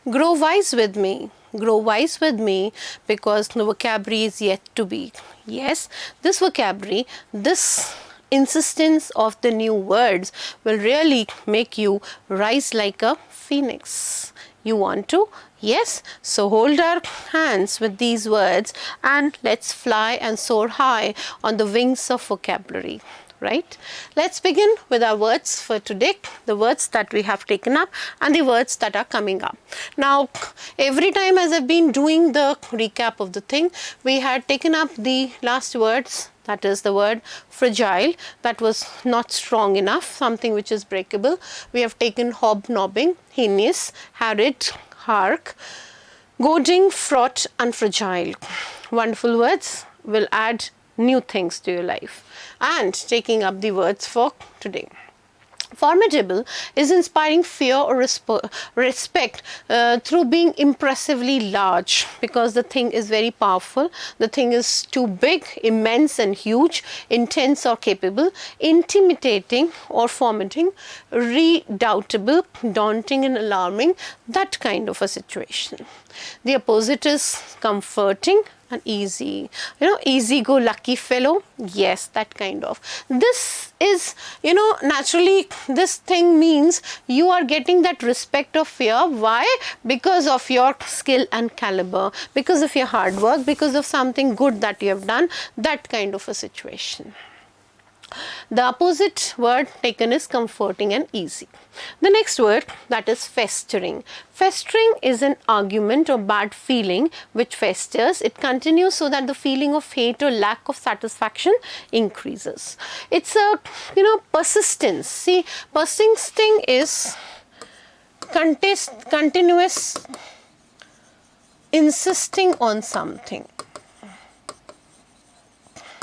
Grow wise with me. Grow wise with me, because the vocabulary is yet to be. Yes, this vocabulary, this insistence of the new words will really make you rise like a phoenix. You want to? Yes, so hold our hands with these words and let's fly and soar high on the wings of vocabulary. Right? Let's begin with our words for today, the words that we have taken up and the words that are coming up. Now, every time as I've been doing the recap of the thing, we had taken up the last words, that is the word fragile, that was not strong enough, something which is breakable. We have taken hobnobbing, heinous, harried, hark, goading, fraught and fragile. Wonderful words will add new things to your life. And taking up the words for today. Formidable is inspiring fear or respect through being impressively large, because the thing is very powerful, the thing is too big, immense and huge, intense or capable, intimidating or formatting, redoubtable, daunting and alarming, that kind of a situation. The opposite is comforting and easy, easy go lucky fellow. Yes, that kind of. This is, naturally this thing means you are getting that respect of fear. Why? Because of your skill and caliber, because of your hard work, because of something good that you have done, that kind of a situation. The opposite word taken is comforting and easy. The next word, that is festering. Festering is an argument or bad feeling which festers. It continues so that the feeling of hate or lack of satisfaction increases. It's a, persistence. See, persisting is continuous insisting on something.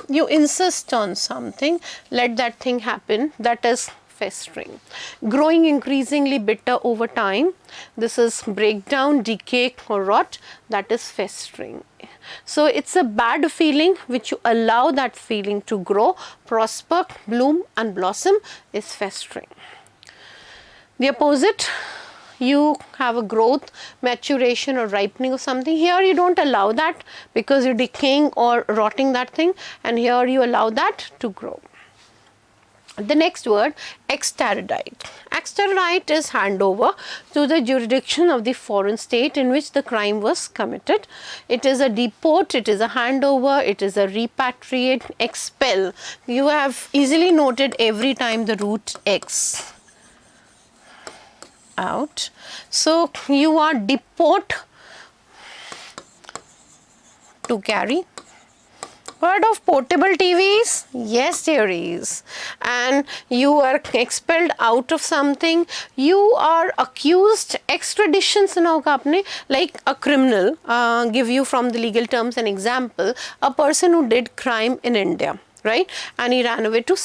You insist on something, let that thing happen, that is festering. Growing increasingly bitter over time, this is breakdown, decay or rot, that is festering. So it's a bad feeling which you allow that feeling to grow, prosper, bloom and blossom, is festering. The opposite, you have a growth, maturation or ripening of something. Here you don't allow that because you're decaying or rotting that thing, and here you allow that to grow. The next word, extradite. Extradite is handover to the jurisdiction of the foreign state in which the crime was committed. It is a deport, it is a handover, it is a repatriate, expel. You have easily noted every time the root X. Out. So you are deport to carry. Heard of portable TVs? Yes, there is. And you are expelled out of something. You are accused. Extradition सुना होगा आपने, like a criminal. Give you from the legal terms an example. A person who did crime in India, right? And he ran away to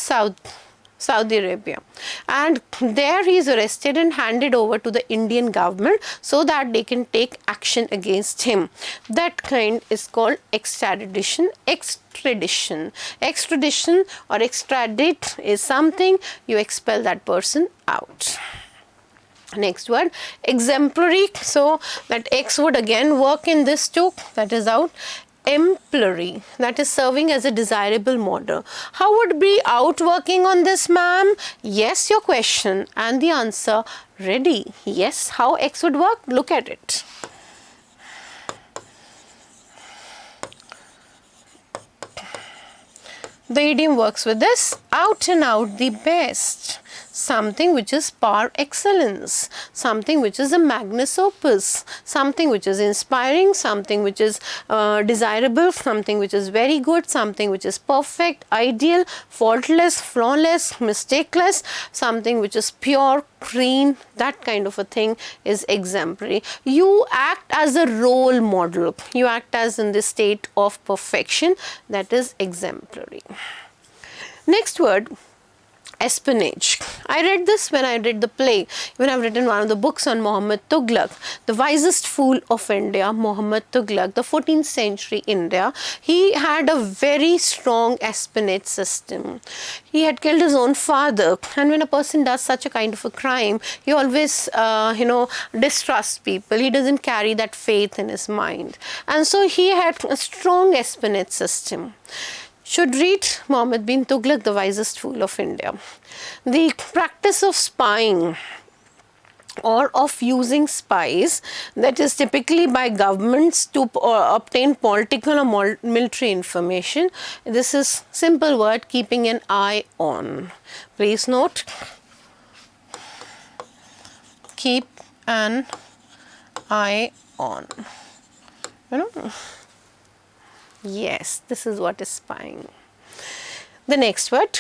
Saudi Arabia, and there he is arrested and handed over to the Indian government so that they can take action against him. That kind is called extradition. Extradition or extradite is something you expel that person out. Next word, exemplary. So that X would again work in this too, that is out. Exemplary, that is serving as a desirable model. How would be out working on this, ma'am? Yes, your question and the answer ready. Yes, how X would work? Look at it. The idiom works with this, out and out the best. Something which is par excellence, something which is a magnus opus, something which is inspiring, something which is desirable, something which is very good, something which is perfect, ideal, faultless, flawless, mistakeless, something which is pure, clean, that kind of a thing is exemplary. You act as a role model, you act as in the state of perfection, that is exemplary. Next word, Espionage. I read this when I read the play. Even I've written one of the books on Muhammad Tughlaq, the wisest fool of India, Muhammad Tughlaq, the 14th century India. He had a very strong espionage system. He had killed his own father, and when a person does such a kind of a crime, he always, distrusts people. He doesn't carry that faith in his mind, and so he had a strong espionage system. Should read Muhammad bin Tughlaq, the wisest fool of India. The practice of spying or of using spies, that is typically by governments to obtain political or military information. This is simple word, keeping an eye on. Please note, keep an eye on. You know. Yes, this is what is spying. The next word.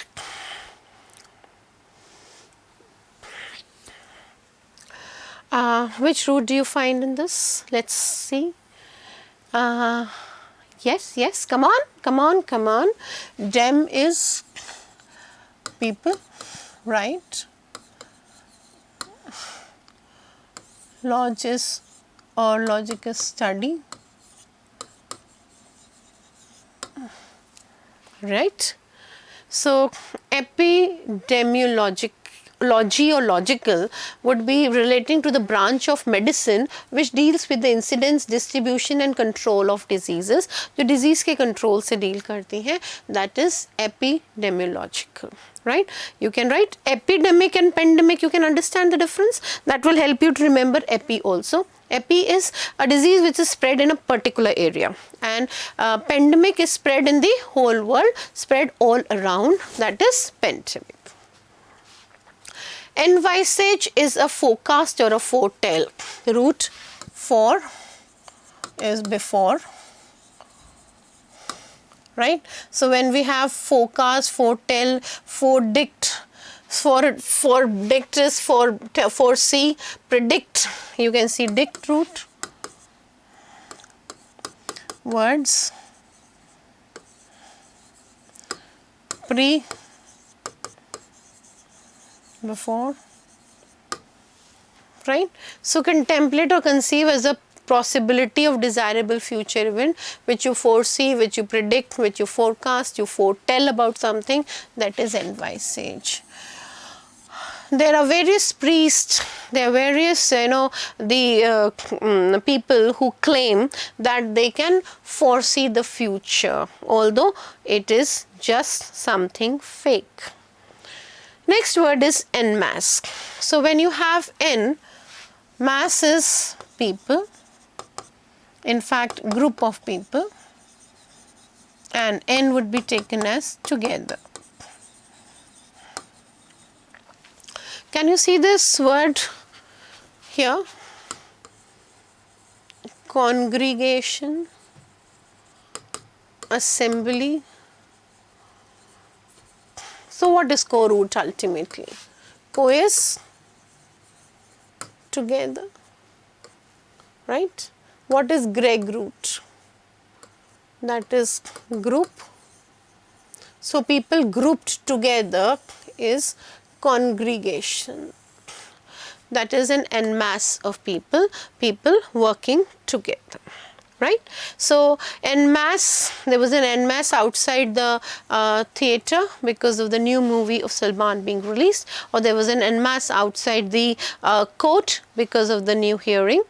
Which root do you find in this? Let's see. Yes, come on. Dem is people, right? Log is or logic is study. Right. So, epidemiologic or logical would be relating to the branch of medicine which deals with the incidence, distribution and control of diseases. जो disease के control से deal करती हैं, that is epidemiological. Right? You can write epidemic and pandemic. You can understand the difference. That will help you to remember epi also. Epi is a disease which is spread in a particular area, and pandemic is spread in the whole world, spread all around, that is pandemic. Envisage is a forecast or a foretell. Root for is before. Right? So, when we have forecast, foretell, foredict, foredict is foresee, predict, you can see dict root, words, pre, before, right. So, contemplate or conceive as a possibility of desirable future event which you foresee, which you predict, which you forecast, you foretell about something, that is envisage. There are various priests, there are various, people who claim that they can foresee the future, although it is just something fake. Next word is en masse. So, when you have en, mass is people, in fact group of people, and n would be taken as together. Can you see this word here? Congregation, assembly. So, what is co-root ultimately? Co is together, right? What is Greg root? That is group. So, people grouped together is congregation. That is an en masse of people, people working together. Right. So, en masse, there was an en masse outside the theatre because of the new movie of Salman being released, or there was an en masse outside the court because of the new hearing.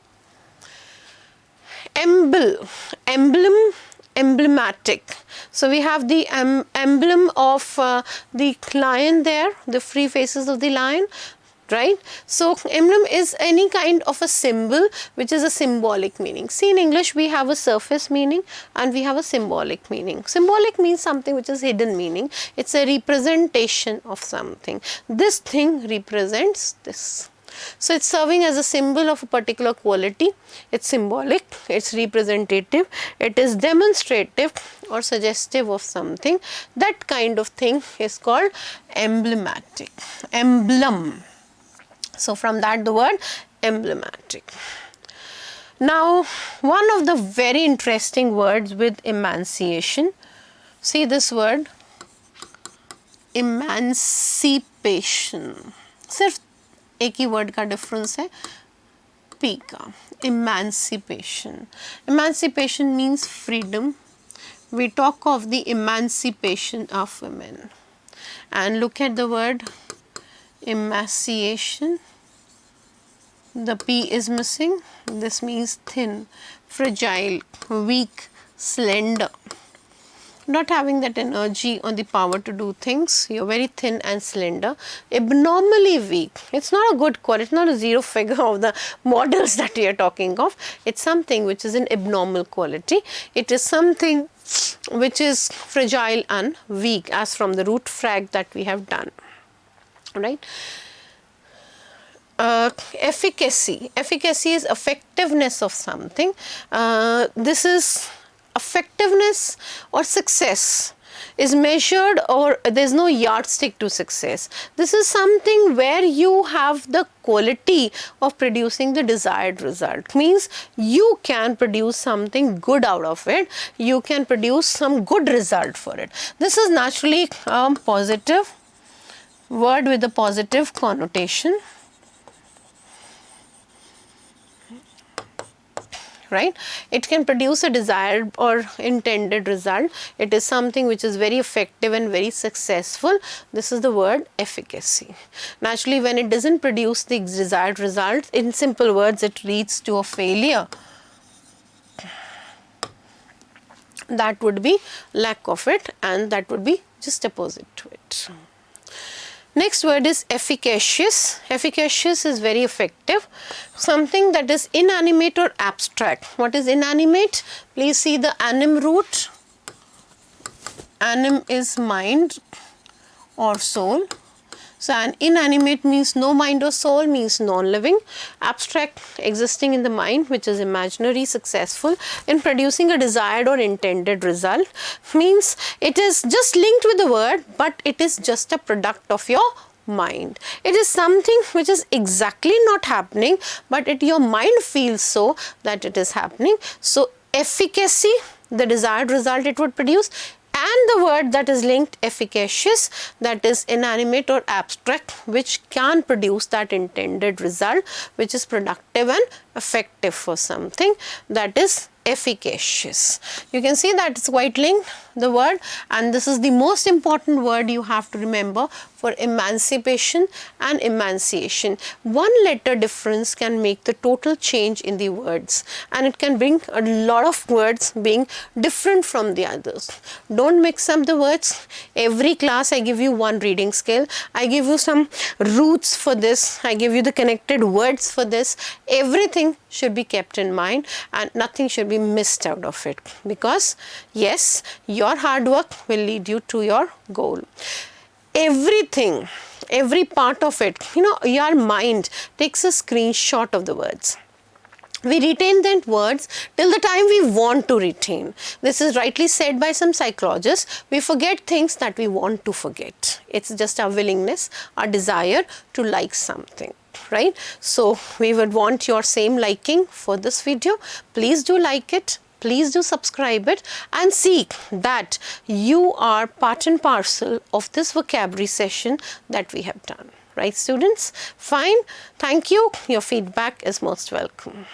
Emblem, emblematic. So, we have the emblem of the lion there, the free faces of the lion. Right. So, emblem is any kind of a symbol which is a symbolic meaning. See, in English we have a surface meaning and we have a symbolic meaning. Symbolic means something which is hidden meaning. It is a representation of something. This thing represents this. So, it is serving as a symbol of a particular quality. It is symbolic, it is representative, it is demonstrative or suggestive of something. That kind of thing is called emblematic, emblem. So, from that the word emblematic. Now, one of the very interesting words with enunciation, see this word emancipation. सिर्फ एक ही word का difference है P का. Emancipation. Emancipation means freedom. We talk of the emancipation of women. And look at the word emaciation. The P is missing. This means thin, fragile, weak, slender. Not having that energy or the power to do things. You're very thin and slender, abnormally weak. It's not a good quality. It's not a zero figure of the models that we are talking of. It's something which is an abnormal quality. It is something which is fragile and weak, as from the root frag that we have done, right? Efficacy. Efficacy is effectiveness of something. This is effectiveness or success is measured, or there's no yardstick to success. This is something where you have the quality of producing the desired result. Means you can produce something good out of it. You can produce some good result for it. This is naturally a positive word with a positive connotation. Right? It can produce a desired or intended result. It is something which is very effective and very successful. This is the word efficacy. Naturally, when it doesn't produce the desired result, in simple words, it leads to a failure. That would be lack of it, and that would be just opposite to it. Next word is efficacious. Efficacious is very effective. Something that is inanimate or abstract. What is inanimate? Please see the anim root. Anim is mind or soul. So an inanimate means no mind or soul, means non-living. Abstract, existing in the mind, which is imaginary, successful in producing a desired or intended result. Means it is just linked with the word, but it is just a product of your mind. It is something which is exactly not happening, but your mind feels so that it is happening. So efficacy, the desired result it would produce, and the word that is linked, efficacious, that is inanimate or abstract, which can produce that intended result, which is productive and effective for something, that is efficacious. You can see that it's quite linked, the word, and this is the most important word you have to remember for emancipation and emaciation. One letter difference can make the total change in the words, and it can bring a lot of words being different from the others. Don't mix up the words. Every class I give you one reading scale. I give you some roots for this. I give you the connected words for this. Everything should be kept in mind, and nothing should be missed out of it, because yes, your hard work will lead you to your goal. Everything, every part of it, your mind takes a screenshot of the words. We retain that words till the time we want to retain. This is rightly said by some psychologists. We forget things that we want to forget. It's just our willingness, our desire to like something. Right? So we would want your same liking for this video. Please do like it. Please do subscribe it, and see that you are part and parcel of this vocabulary session that we have done. Right, students? Fine. Thank you. Your feedback is most welcome.